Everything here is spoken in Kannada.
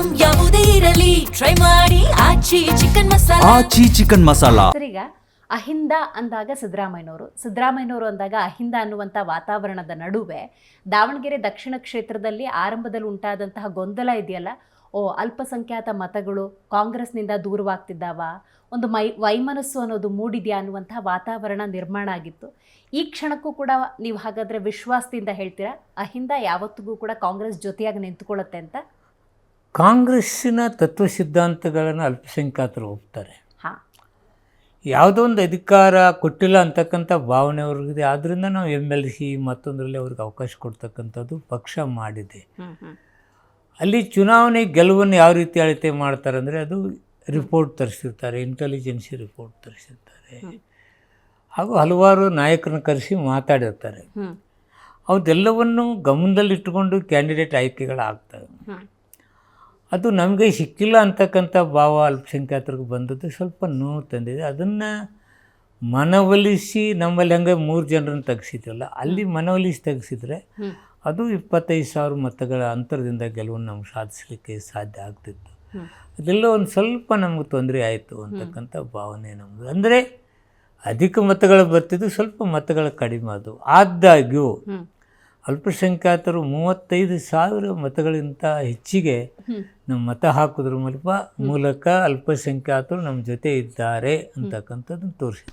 ಐಟಂ ಯಾವುದೇ ಇರಲಿ ಟ್ರೈ ಮಾಡಿ ಆಚಿ ಚಿಕನ್ ಮಸಾಲಾ. ಆಚಿ ಚಿಕನ್ ಮಸಾಲಾ. ಸರ್, ಈಗ ಅಹಿಂದ ಅಂದಾಗ ಸಿದ್ದರಾಮಯ್ಯನವರು ಅಂದಾಗ ಅಹಿಂದ ಅನ್ನುವಂಥ ವಾತಾವರಣದ ನಡುವೆ ದಾವಣಗೆರೆ ದಕ್ಷಿಣ ಕ್ಷೇತ್ರದಲ್ಲಿ ಆರಂಭದಲ್ಲಿ ಉಂಟಾದಂತಹ ಗೊಂದಲ ಇದೆಯಲ್ಲ, ಅಲ್ಪಸಂಖ್ಯಾತ ಮತಗಳು ಕಾಂಗ್ರೆಸ್ನಿಂದ ದೂರವಾಗ್ತಿದ್ದಾವ, ಒಂದು ವೈಮನಸ್ಸು ಅನ್ನೋದು ಮೂಡಿದೆಯಾ ಅನ್ನುವಂಥ ವಾತಾವರಣ ನಿರ್ಮಾಣ ಆಗಿತ್ತು. ಈ ಕ್ಷಣಕ್ಕೂ ಕೂಡ ನೀವು ಹಾಗಾದರೆ ವಿಶ್ವಾಸದಿಂದ ಹೇಳ್ತೀರಾ ಅಹಿಂದ ಯಾವತ್ತಿಗೂ ಕೂಡ ಕಾಂಗ್ರೆಸ್ ಜೊತೆಯಾಗಿ ನಿಂತ್ಕೊಳ್ಳುತ್ತೆ ಅಂತ? ಕಾಂಗ್ರೆಸ್ಸಿನ ತತ್ವ ಸಿದ್ಧಾಂತಗಳನ್ನು ಅಲ್ಪಸಂಖ್ಯಾತರು ಹೋಗ್ತಾರೆ. ಹಾಂ, ಯಾವುದೋ ಒಂದು ಅಧಿಕಾರ ಕೊಟ್ಟಿಲ್ಲ ಅಂತಕ್ಕಂಥ ಭಾವನೆ ಅವ್ರಿಗಿದೆ. ಆದ್ದರಿಂದ ನಾವು MLC ಮತ್ತೊಂದರಲ್ಲಿ ಅವ್ರಿಗೆ ಅವಕಾಶ ಕೊಡ್ತಕ್ಕಂಥದ್ದು ಪಕ್ಷ ಮಾಡಿದೆ. ಅಲ್ಲಿ ಚುನಾವಣೆ ಗೆಲುವನ್ನು ಯಾವ ರೀತಿ ಅಳತೆ ಮಾಡ್ತಾರೆ ಅಂದರೆ ಅದು ರಿಪೋರ್ಟ್ ತರಿಸಿರ್ತಾರೆ, ಇಂಟೆಲಿಜೆನ್ಸಿ ರಿಪೋರ್ಟ್ ತರಿಸಿರ್ತಾರೆ, ಹಾಗೂ ಹಲವಾರು ನಾಯಕರನ್ನ ಕರೆಸಿ ಮಾತಾಡಿರ್ತಾರೆ. ಅದೆಲ್ಲವನ್ನು ಗಮನದಲ್ಲಿಟ್ಟುಕೊಂಡು ಕ್ಯಾಂಡಿಡೇಟ್ ಆಯ್ಕೆಗಳಾಗ್ತವೆ. ಅದು ನಮಗೆ ಸಿಕ್ಕಿಲ್ಲ ಅಂತಕ್ಕಂಥ ಭಾವ ಅಲ್ಪಸಂಖ್ಯಾತರಿಗೆ ಬಂದದ್ದು ಸ್ವಲ್ಪ ನೋವು ತಂದಿದೆ. ಅದನ್ನು ಮನವೊಲಿಸಿ ನಮ್ಮಲ್ಲಿ ಹಂಗೆ 3 ಜನರನ್ನು ತೆಗೆಸಿದ್ರಲ್ಲ, ಅಲ್ಲಿ ಮನವೊಲಿಸಿ ತೆಗೆಸಿದ್ರೆ ಅದು 25,000 ಮತಗಳ ಅಂತರದಿಂದ ಗೆಲುವನ್ನು ನಮ್ಗೆ ಸಾಧಿಸಲಿಕ್ಕೆ ಸಾಧ್ಯ ಆಗ್ತಿತ್ತು. ಅದೆಲ್ಲ ಒಂದು ಸ್ವಲ್ಪ ನಮ್ಗೆ ತೊಂದರೆ ಆಯಿತು ಅಂತಕ್ಕಂಥ ಭಾವನೆ ನಮ್ಮದು. ಅಂದರೆ ಅಧಿಕ ಮತಗಳು ಬರ್ತಿದ್ದು, ಸ್ವಲ್ಪ ಮತಗಳು ಕಡಿಮೆ ಅದು. ಆದಾಗ್ಯೂ ಅಲ್ಪಸಂಖ್ಯಾತರು 35,000 ಮತಗಳಿಗಿಂತ ಹೆಚ್ಚಿಗೆ ನಮ್ಮ ಮತ ಹಾಕೋದ್ರ ಮೂಲಕ ಅಲ್ಪಸಂಖ್ಯಾತರು ನಮ್ಮ ಜೊತೆ ಇದ್ದಾರೆ ಅಂತಕ್ಕಂಥದ್ದನ್ನು ತೋರಿಸಿದ್ದಾರೆ.